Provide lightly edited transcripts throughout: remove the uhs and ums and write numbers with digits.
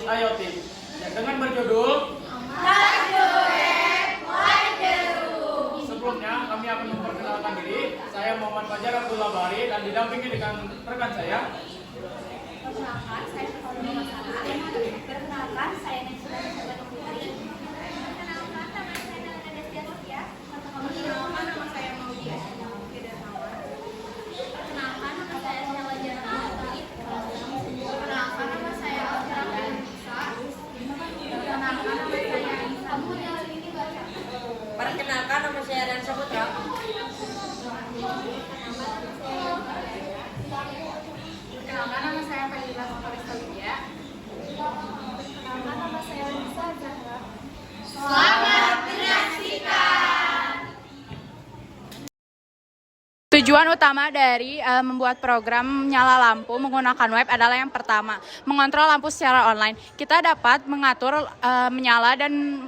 IoT yang dengan berjudul Sebelumnya kami akan memperkenalkan diri. Saya Muhammad Fajar Abdullah Bari dan didampingi dengan rekan saya. Perkenalkan, saya Syafaulina Masana. Perkenalkan, saya Nesula Putri. Perkenalkan, nama saya Nana Destia Setia. Perkenalkan, nama saya Maudia Perkenalkan, nama saya Nela Jana Putri. Perkenalkan, nama saya Alfira Musa. Perkenalkan, nama saya Samu Jalini Baca. Perkenalkan, nama saya Dan Saputra. Perkenalkan, nama saya Fadila Motoris Widya. Perkenalkan, nama saya Lisa Zahra. Selamat menyaksikan. Tujuan utama dari membuat program nyala lampu menggunakan web adalah yang pertama, mengontrol lampu secara online. Kita dapat mengatur menyala dan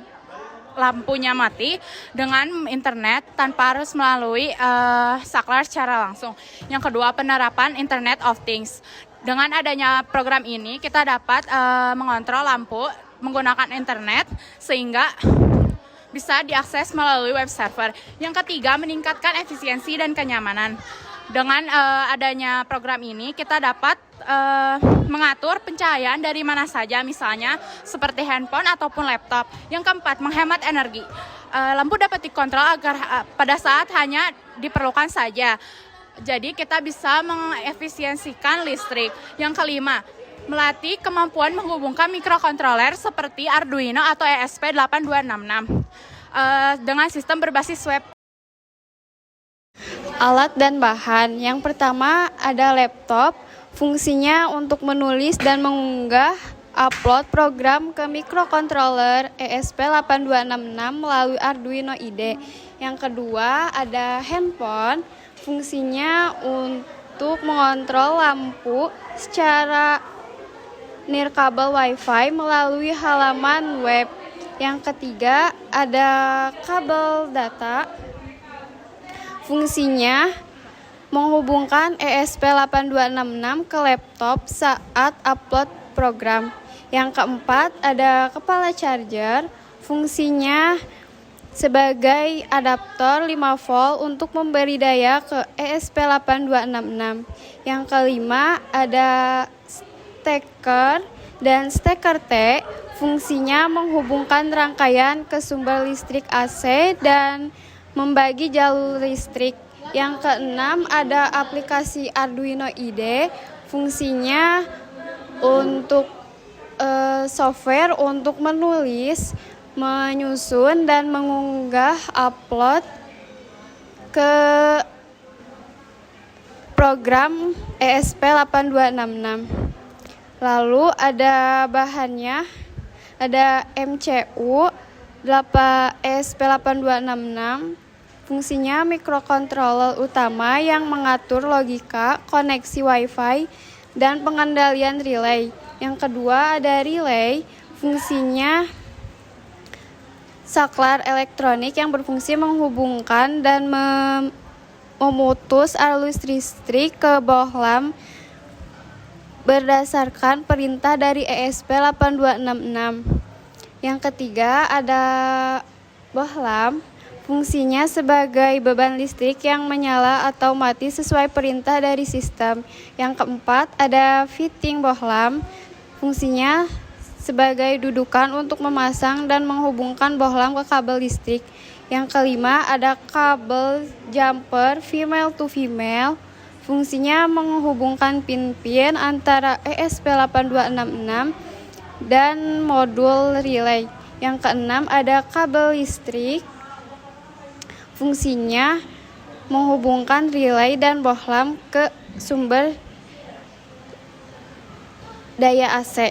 lampunya mati dengan internet tanpa harus melalui saklar secara langsung. Yang kedua, penerapan Internet of Things. Dengan adanya program ini, kita dapat mengontrol lampu menggunakan internet sehingga bisa diakses melalui web server. Yang ketiga, meningkatkan efisiensi dan kenyamanan. Dengan adanya program ini, kita dapat mengatur pencahayaan dari mana saja, misalnya seperti handphone ataupun laptop. Yang keempat, menghemat energi. Lampu dapat dikontrol agar pada saat hanya diperlukan saja. Jadi kita bisa mengefisiensikan listrik. Yang kelima, melatih kemampuan menghubungkan mikrokontroler seperti Arduino atau ESP8266 dengan sistem berbasis web. Alat dan bahan. Yang pertama ada laptop, fungsinya untuk menulis dan mengunggah upload program ke mikrokontroler ESP8266 melalui Arduino IDE. Yang kedua ada handphone, fungsinya untuk mengontrol lampu secara nirkabel WiFi melalui halaman web. Yang ketiga ada kabel data, fungsinya menghubungkan ESP8266 ke laptop saat upload program. Yang keempat ada kepala charger, fungsinya sebagai adaptor 5 volt untuk memberi daya ke ESP8266. Yang kelima ada steker dan steker T, fungsinya menghubungkan rangkaian ke sumber listrik AC dan membagi jalur listrik. Yang keenam ada aplikasi Arduino IDE, fungsinya untuk software untuk menulis, menyusun dan mengunggah upload ke program ESP8266. Lalu ada bahannya, ada MCU ESP8266. Fungsinya mikrokontroler utama yang mengatur logika, koneksi Wi-Fi, dan pengendalian relay. Yang kedua ada relay, fungsinya saklar elektronik yang berfungsi menghubungkan dan memutus arus listrik ke bohlam berdasarkan perintah dari ESP8266. Yang ketiga ada bohlam, fungsinya sebagai beban listrik yang menyala atau mati sesuai perintah dari sistem. Yang keempat ada fitting bohlam, fungsinya sebagai dudukan untuk memasang dan menghubungkan bohlam ke kabel listrik. Yang kelima ada kabel jumper female to female, fungsinya menghubungkan pin-pin antara ESP8266 dan modul relay. Yang keenam ada kabel listrik, fungsinya menghubungkan relay dan bohlam ke sumber daya AC.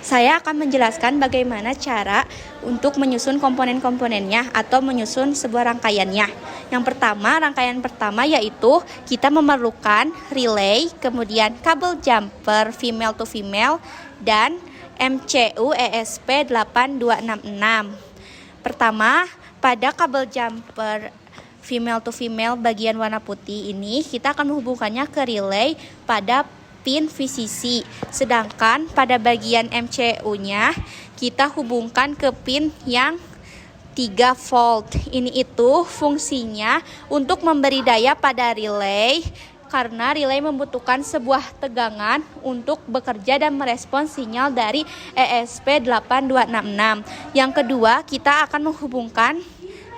Saya akan menjelaskan bagaimana cara untuk menyusun komponen-komponennya atau menyusun sebuah rangkaiannya. Yang pertama, rangkaian pertama yaitu kita memerlukan relay, kemudian kabel jumper female to female, dan MCU ESP8266. Pertama, pada kabel jumper female to female bagian warna putih ini kita akan menghubungkannya ke relay pada pin VCC. Sedangkan pada bagian MCU-nya kita hubungkan ke pin yang 3 volt. Ini itu fungsinya untuk memberi daya pada relay, karena relay membutuhkan sebuah tegangan untuk bekerja dan merespons sinyal dari ESP8266. Yang kedua, kita akan menghubungkan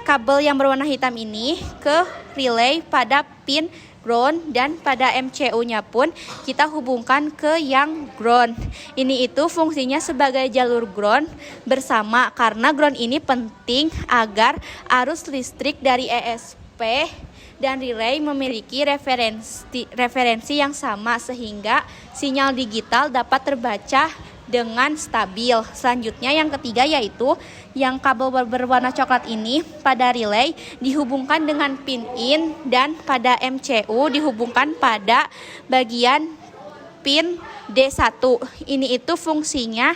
kabel yang berwarna hitam ini ke relay pada pin ground, dan pada MCU-nya pun kita hubungkan ke yang ground. Ini itu fungsinya sebagai jalur ground bersama, karena ground ini penting agar arus listrik dari ESP dan relay memiliki referensi yang sama sehingga sinyal digital dapat terbaca dengan stabil. Selanjutnya yang ketiga yaitu yang kabel berwarna coklat ini pada relay dihubungkan dengan pin in, dan pada MCU dihubungkan pada bagian pin D1. Ini itu fungsinya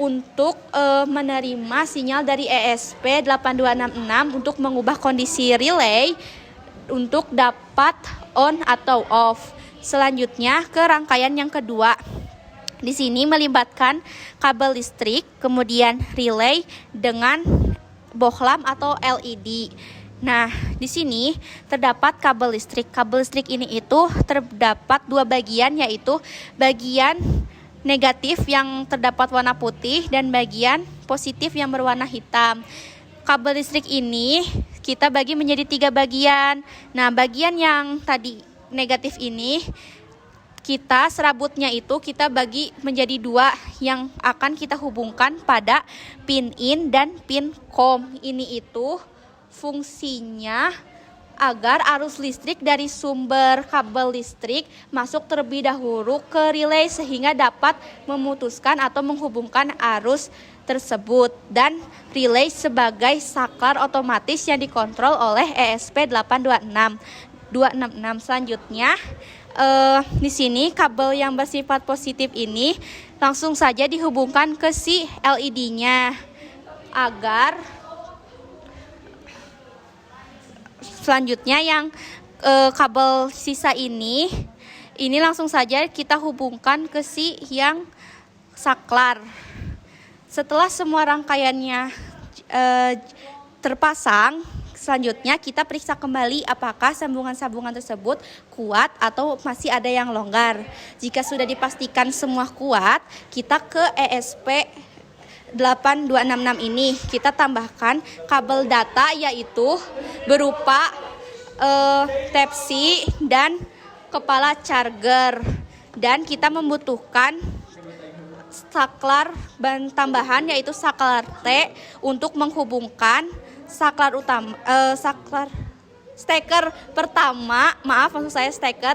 untuk menerima sinyal dari ESP8266 untuk mengubah kondisi relay untuk dapat on atau off. Selanjutnya ke rangkaian yang kedua. Di sini melibatkan kabel listrik, kemudian relay dengan bohlam atau LED. Nah, di sini terdapat kabel listrik. Kabel listrik ini itu terdapat dua bagian, yaitu bagian negatif yang terdapat warna putih dan bagian positif yang berwarna hitam. Kabel listrik ini kita bagi menjadi 3 bagian. Nah, bagian yang tadi negatif ini kita serabutnya itu kita bagi menjadi 2 yang akan kita hubungkan pada pin in dan pin com. Ini itu fungsinya agar arus listrik dari sumber kabel listrik masuk terlebih dahulu ke relay sehingga dapat memutuskan atau menghubungkan arus tersebut, dan relay sebagai saklar otomatis yang dikontrol oleh ESP8266. Selanjutnya di sini kabel yang bersifat positif ini langsung saja dihubungkan ke si LED-nya agar selanjutnya yang kabel sisa ini langsung saja kita hubungkan ke si yang saklar. Setelah semua rangkaiannya terpasang, selanjutnya kita periksa kembali apakah sambungan-sambungan tersebut kuat atau masih ada yang longgar. Jika sudah dipastikan semua kuat, kita ke ESP8266 ini kita tambahkan kabel data, yaitu berupa Type-C dan kepala charger, dan kita membutuhkan saklar tambahan yaitu saklar T untuk menghubungkan saklar utama steker pertama,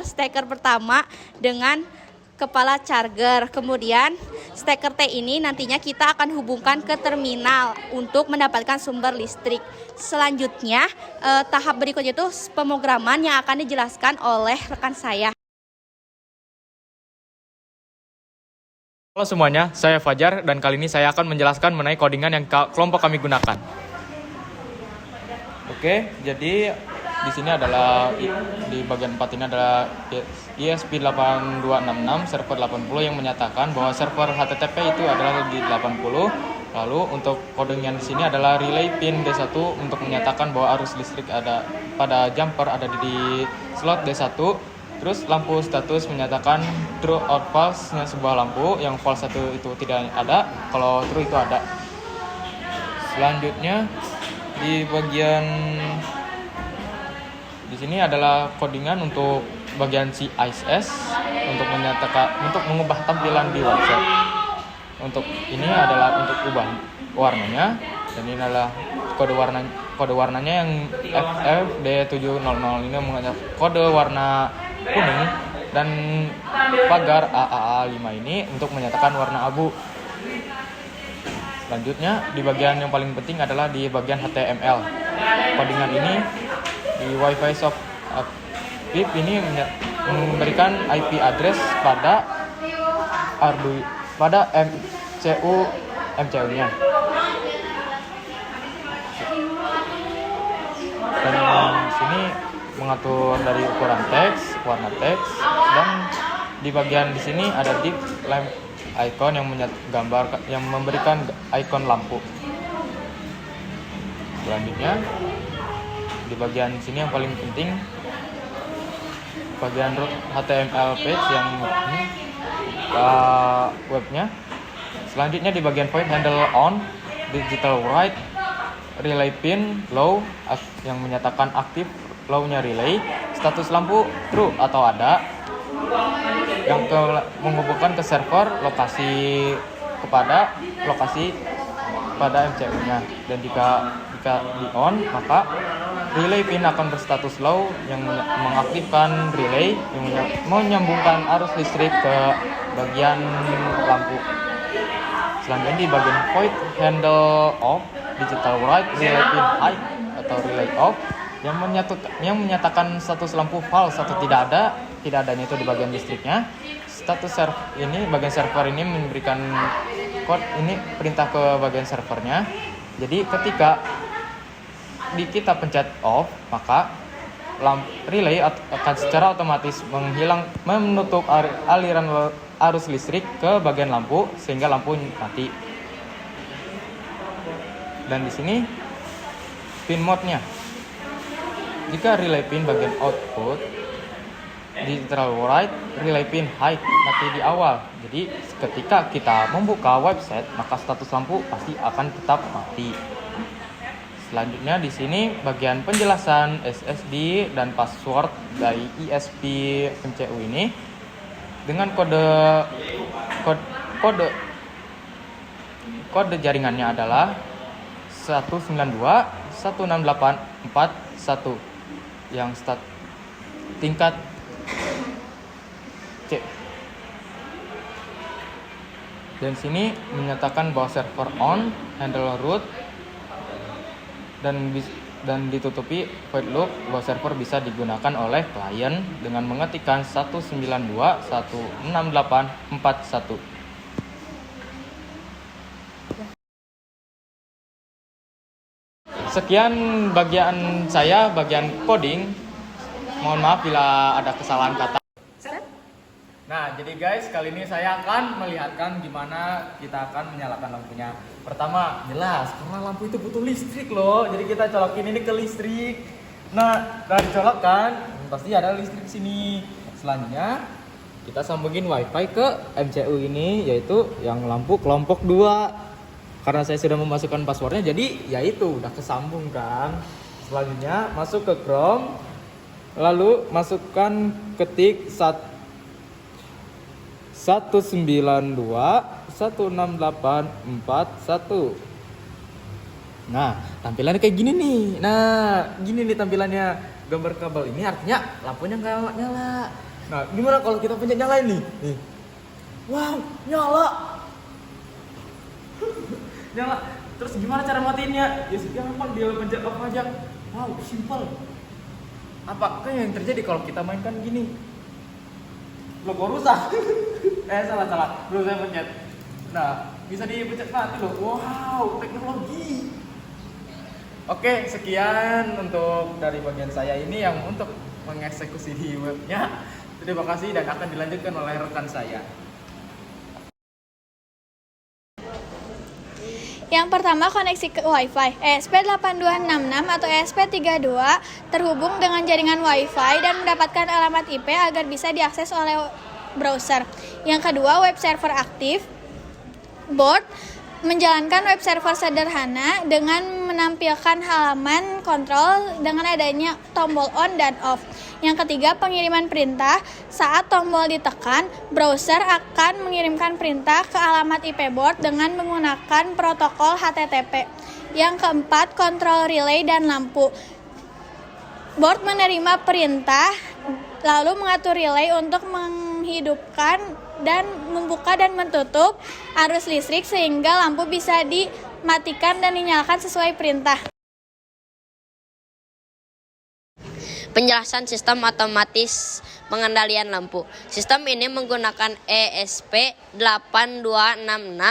steker pertama dengan kepala charger. Kemudian steker T ini nantinya kita akan hubungkan ke terminal untuk mendapatkan sumber listrik. Selanjutnya tahap berikutnya itu pemrograman yang akan dijelaskan oleh rekan saya. Halo semuanya, saya Fajar dan kali ini saya akan menjelaskan mengenai codingan yang kelompok kami gunakan. Oke, jadi di sini adalah di bagian 4 ini adalah ESP8266 server 80 yang menyatakan bahwa server HTTP itu adalah di 80. Lalu untuk codingan di sini adalah relay pin D1 untuk menyatakan bahwa arus listrik ada pada jumper ada di slot D1. Terus lampu status menyatakan true out false-nya sebuah lampu, yang false 1 itu tidak ada, kalau true itu ada. Selanjutnya di bagian di sini adalah codingan untuk bagian CISS untuk menyatakan untuk mengubah tampilan di website. Untuk ini adalah untuk ubah warnanya, dan ini adalah kode warnanya yang FFD700 ini menggunakan kode warna kuning, dan pagar AAA5 ini untuk menyatakan warna abu. Selanjutnya di bagian yang paling penting adalah di bagian HTML. Codingan ini di Wi-Fi shop VIP ini memberikan IP address pada Arduino pada MCU-nya. Dan di sini mengatur dari ukuran teks, warna teks, dan di bagian di sini ada deep lamp icon yang gambar yang memberikan icon lampu. Selanjutnya di bagian sini yang paling penting bagian root HTML page yang ini webnya. Selanjutnya di bagian point handle on, digital write, relay pin low yang menyatakan aktif low-nya relay, status lampu true atau ada, yang menghubungkan ke server lokasi pada MCU-nya. Dan jika di on, maka relay pin akan berstatus low yang mengaktifkan relay yang menyambungkan arus listrik ke bagian lampu. Selanjutnya di bagian point handle off, digital write, relay pin high atau relay off yang menyatakan status lampu false atau tidak adanya itu di bagian listriknya. Status bagian server ini memberikan code ini perintah ke bagian servernya. Jadi ketika kita pencet off, maka relay akan secara otomatis menutup aliran arus listrik ke bagian lampu sehingga lampu mati. Dan di sini pin mode-nya. Jika relay pin bagian output digital write, relay pin high mati di awal. Jadi ketika kita membuka website, maka status lampu pasti akan tetap mati. Selanjutnya di sini bagian penjelasan SSD dan password dari ISP MCU ini dengan kode jaringannya adalah 192.168.4.1 yang tingkat C. Dan sini menyatakan bahwa server on, handle root, dan ditutupi void loop bahwa server bisa digunakan oleh klien dengan mengetikkan 192.168.4.1. Sekian bagian coding. Mohon maaf bila ada kesalahan kata. Nah, jadi guys, kali ini saya akan melihatkan gimana kita akan menyalakan lampunya. Pertama, jelas karena lampu itu butuh listrik loh. Jadi kita colokin ini ke listrik. Nah, dari colokkan pasti ada listrik di sini. Selanjutnya, kita sambungin WiFi ke MCU ini, yaitu yang lampu kelompok 2. Karena saya sudah memasukkan passwordnya, jadi ya itu udah kesambung kan. Selanjutnya masuk ke Chrome, lalu masukkan ketik 192.168.4.1. Nah, tampilannya kayak gini nih. Nah, gini nih tampilannya. Gambar kabel ini artinya lampunya nggak nyala. Nah, gimana kalau kita pencet nyalain nih? Nih. Wow, nyala. Nyala. Terus gimana cara matiinnya? Ya gampang, dia pencet off aja. Wow, simple. Apakah yang terjadi kalau kita mainkan gini? Logo rusak. Salah. Belum saya pencet. Nah, bisa dipencet mati loh. Wow, teknologi. Oke, sekian untuk dari bagian saya ini yang untuk mengeksekusi di webnya. Terima kasih dan akan dilanjutkan oleh rekan saya. Yang pertama, koneksi ke Wi-Fi. ESP8266 atau ESP32 terhubung dengan jaringan Wi-Fi dan mendapatkan alamat IP agar bisa diakses oleh browser. Yang kedua, web server aktif. Board menjalankan web server sederhana dengan menampilkan halaman kontrol dengan adanya tombol on dan off. Yang ketiga, pengiriman perintah. Saat tombol ditekan, browser akan mengirimkan perintah ke alamat IP board dengan menggunakan protokol HTTP. Yang keempat, kontrol relay dan lampu. Board menerima perintah lalu mengatur relay untuk menghidupkan dan membuka dan menutup arus listrik sehingga lampu bisa dimatikan dan dinyalakan sesuai perintah. Penjelasan sistem otomatis pengendalian lampu. Sistem ini menggunakan ESP8266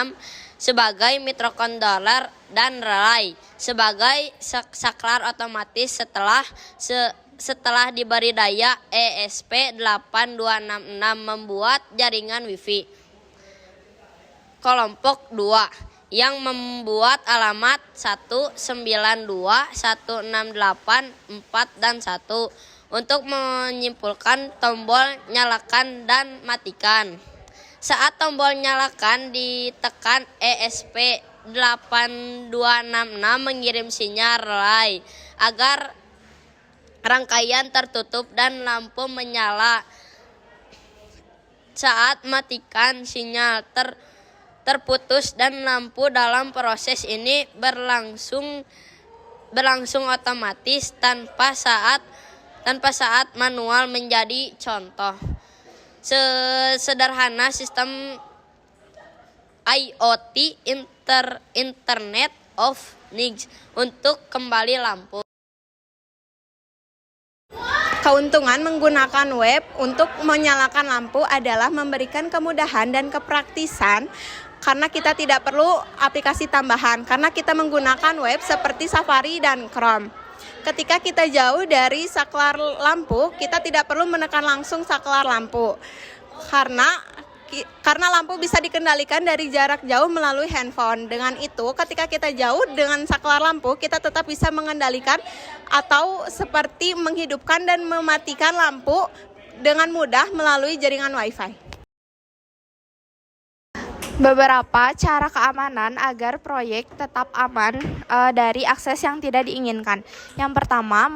sebagai microcontroller dan relay sebagai saklar otomatis. Setelah setelah diberi daya, ESP8266 membuat jaringan Wi-Fi. Kelompok 2 yang membuat alamat 192.168.4 dan 1 untuk menyimpulkan tombol nyalakan dan matikan. Saat tombol nyalakan ditekan, ESP8266 mengirim sinyal relay agar rangkaian tertutup dan lampu menyala. Saat matikan, sinyal terputus dan lampu dalam proses ini berlangsung otomatis tanpa saat manual menjadi contoh. Sederhana sistem IoT Internet of Things untuk kembali lampu. Keuntungan menggunakan web untuk menyalakan lampu adalah memberikan kemudahan dan kepraktisan karena kita tidak perlu aplikasi tambahan karena kita menggunakan web seperti Safari dan Chrome. Ketika kita jauh dari saklar lampu, kita tidak perlu menekan langsung saklar lampu karena lampu bisa dikendalikan dari jarak jauh melalui handphone. Dengan itu, ketika kita jauh dengan saklar lampu, kita tetap bisa mengendalikan atau seperti menghidupkan dan mematikan lampu dengan mudah melalui jaringan Wi-Fi. Beberapa cara keamanan agar proyek tetap aman dari akses yang tidak diinginkan. Yang pertama,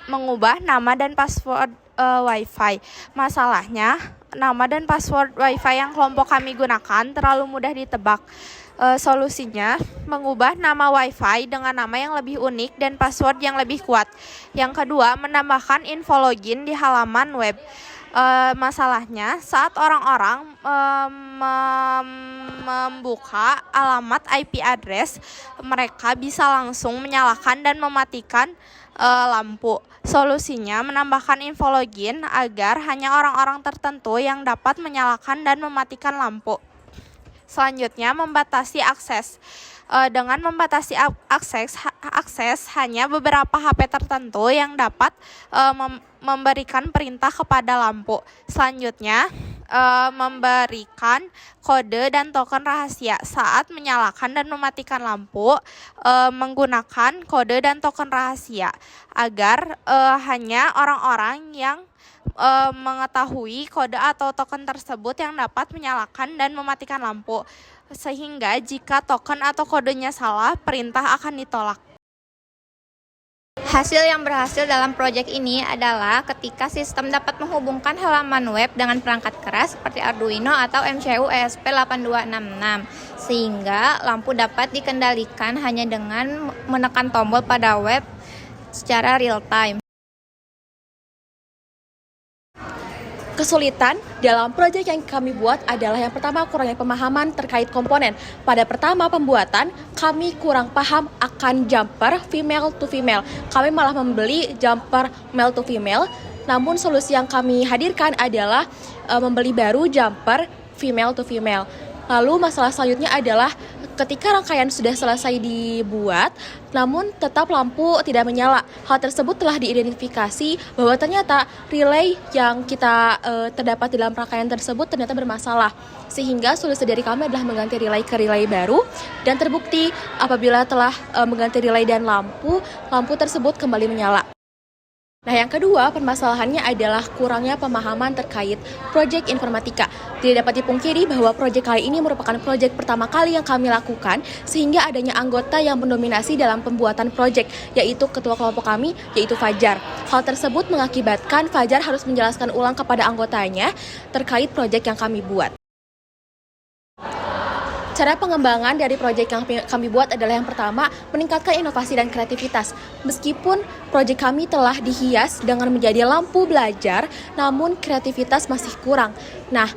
mengubah nama dan password Wi-Fi. Masalahnya, nama dan password Wi-Fi yang kelompok kami gunakan terlalu mudah ditebak. Solusinya, mengubah nama Wi-Fi dengan nama yang lebih unik dan password yang lebih kuat. Yang kedua, menambahkan info login di halaman web. Masalahnya, saat orang-orang membuka alamat IP address, mereka bisa langsung menyalakan dan mematikan lampu. Solusinya, menambahkan info login agar hanya orang-orang tertentu yang dapat menyalakan dan mematikan lampu. Selanjutnya, membatasi akses. Dengan membatasi akses hanya beberapa HP tertentu yang dapat memberikan perintah kepada lampu. Selanjutnya, memberikan kode dan token rahasia saat menyalakan dan mematikan lampu, menggunakan kode dan token rahasia agar hanya orang-orang yang mengetahui kode atau token tersebut yang dapat menyalakan dan mematikan lampu. Sehingga jika token atau kodenya salah, perintah akan ditolak. Hasil yang berhasil dalam proyek ini adalah ketika sistem dapat menghubungkan halaman web dengan perangkat keras seperti Arduino atau MCU ESP8266, sehingga lampu dapat dikendalikan hanya dengan menekan tombol pada web secara real time. Kesulitan dalam proyek yang kami buat adalah yang pertama, kurangnya pemahaman terkait komponen. Pada pertama pembuatan, kami kurang paham akan jumper female to female. Kami malah membeli jumper male to female. Namun solusi yang kami hadirkan adalah membeli baru jumper female to female. Lalu masalah selanjutnya adalah ketika rangkaian sudah selesai dibuat, namun tetap lampu tidak menyala. Hal tersebut telah diidentifikasi bahwa ternyata relay yang kita terdapat di dalam rangkaian tersebut ternyata bermasalah. Sehingga solusi dari kami adalah mengganti relay ke relay baru, dan terbukti apabila telah mengganti relay dan lampu tersebut kembali menyala. Nah, yang kedua, permasalahannya adalah kurangnya pemahaman terkait proyek informatika. Tidak dapat dipungkiri bahwa proyek kali ini merupakan proyek pertama kali yang kami lakukan, sehingga adanya anggota yang mendominasi dalam pembuatan proyek, yaitu ketua kelompok kami, yaitu Fajar. Hal tersebut mengakibatkan Fajar harus menjelaskan ulang kepada anggotanya terkait proyek yang kami buat. Cara pengembangan dari proyek yang kami buat adalah yang pertama, meningkatkan inovasi dan kreativitas. Meskipun proyek kami telah dihias dengan menjadi lampu belajar, namun kreativitas masih kurang. Nah,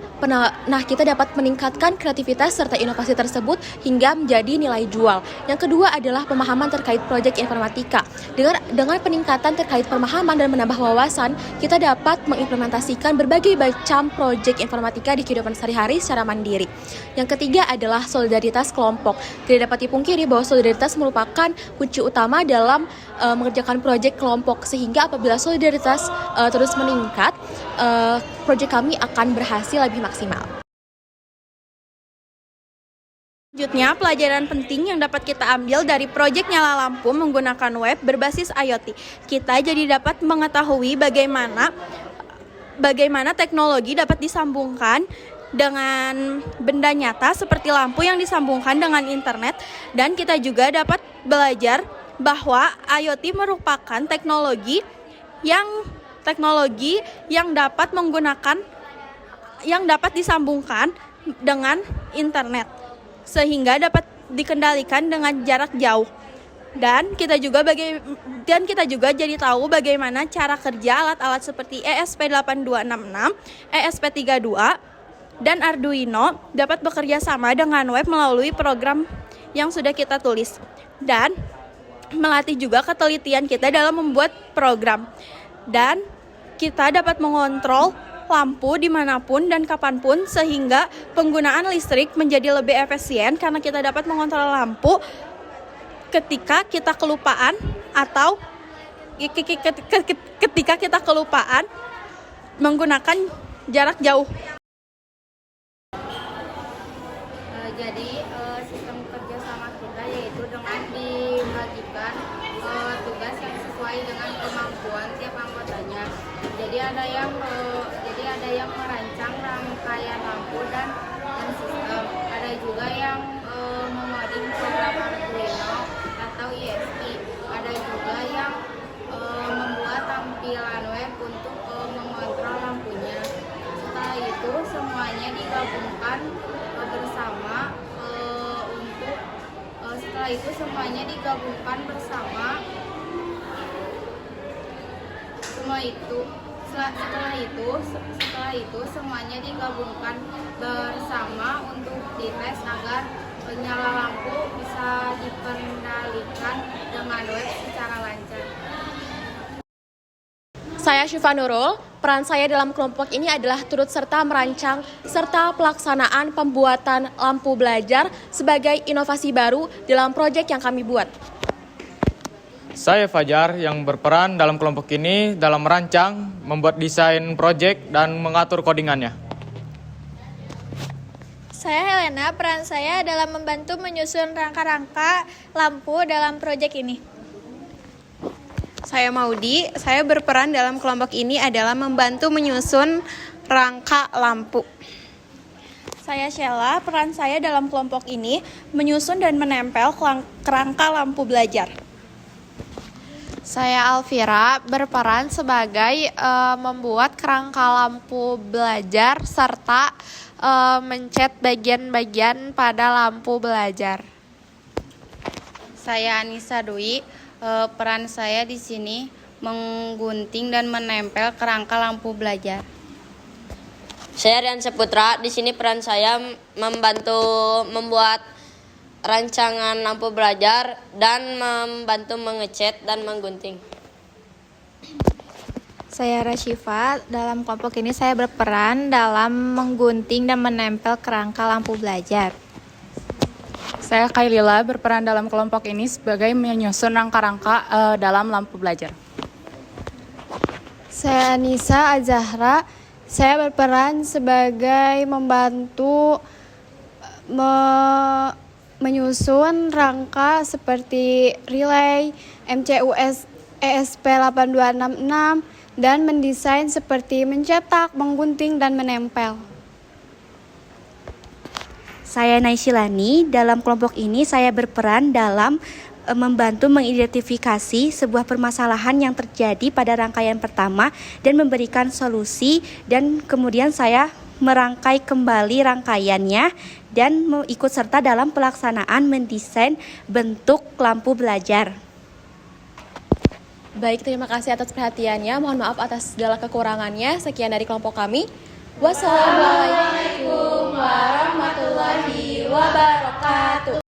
kita dapat meningkatkan kreativitas serta inovasi tersebut hingga menjadi nilai jual. Yang kedua adalah pemahaman terkait proyek informatika. Dengan peningkatan terkait pemahaman dan menambah wawasan, kita dapat mengimplementasikan berbagai macam proyek informatika di kehidupan sehari-hari secara mandiri. Yang ketiga adalah adalah solidaritas kelompok. Tidak dapat dipungkiri bahwa solidaritas merupakan kunci utama dalam mengerjakan proyek kelompok, sehingga apabila solidaritas terus meningkat, proyek kami akan berhasil lebih maksimal. Selanjutnya, pelajaran penting yang dapat kita ambil dari proyek Nyala Lampu menggunakan web berbasis IoT. Kita jadi dapat mengetahui bagaimana teknologi dapat disambungkan dengan benda nyata seperti lampu yang disambungkan dengan internet, dan kita juga dapat belajar bahwa IoT merupakan teknologi yang dapat disambungkan dengan internet, sehingga dapat dikendalikan dengan jarak jauh. Dan kita juga jadi tahu bagaimana cara kerja alat-alat seperti ESP8266, ESP32, dan Arduino dapat bekerja sama dengan web melalui program yang sudah kita tulis. Dan melatih juga ketelitian kita dalam membuat program. Dan kita dapat mengontrol lampu dimanapun dan kapanpun, sehingga penggunaan listrik menjadi lebih efisien karena kita dapat mengontrol lampu ketika kita kelupaan atau ketika kita kelupaan menggunakan jarak jauh. Jadi sistem kerjasama kita yaitu dengan dibagikan tugas yang sesuai dengan kemampuan tiap anggotanya. Jadi ada yang merancang rangkaian lampu dan sistem. Ada juga yang mengoding program Arduino atau ISP. Ada juga yang membuat tampilan web untuk mengontrol lampunya. Setelah itu semuanya digabungkan bersama. Setelah itu semuanya digabungkan bersama untuk dites agar nyala lampu bisa dikendalikan dengan web secara lancar. Saya Syifa Nurul, peran saya dalam kelompok ini adalah turut serta merancang serta pelaksanaan pembuatan lampu belajar sebagai inovasi baru dalam proyek yang kami buat. Saya Fajar yang berperan dalam kelompok ini dalam merancang, membuat desain proyek, dan mengatur codingannya. Saya Helena, peran saya adalah membantu menyusun rangka-rangka lampu dalam proyek ini. Saya Maudi, saya berperan dalam kelompok ini adalah membantu menyusun rangka lampu. Saya Sheila, peran saya dalam kelompok ini menyusun dan menempel kerangka lampu belajar. Saya Alvira, berperan sebagai membuat kerangka lampu belajar serta mencat bagian-bagian pada lampu belajar. Saya Anissa Dwi, peran saya di sini menggunting dan menempel kerangka lampu belajar. Saya Rian Saputra, di sini peran saya membantu membuat rancangan lampu belajar dan membantu mengecat dan menggunting. Saya Rashifa, dalam kelompok ini saya berperan dalam menggunting dan menempel kerangka lampu belajar. Saya Kailila, berperan dalam kelompok ini sebagai menyusun rangka-rangka dalam lampu belajar. Saya Anissa Azahra, saya berperan sebagai membantu menyusun rangka seperti relay, MCUS ESP8266, dan mendesain seperti mencetak, menggunting, dan menempel. Saya Naisilani, dalam kelompok ini saya berperan dalam membantu mengidentifikasi sebuah permasalahan yang terjadi pada rangkaian pertama dan memberikan solusi, dan kemudian saya merangkai kembali rangkaiannya dan ikut serta dalam pelaksanaan mendesain bentuk lampu belajar. Baik, terima kasih atas perhatiannya. Mohon maaf atas segala kekurangannya. Sekian dari kelompok kami. Wassalamualaikum warahmatullahi wabarakatuh.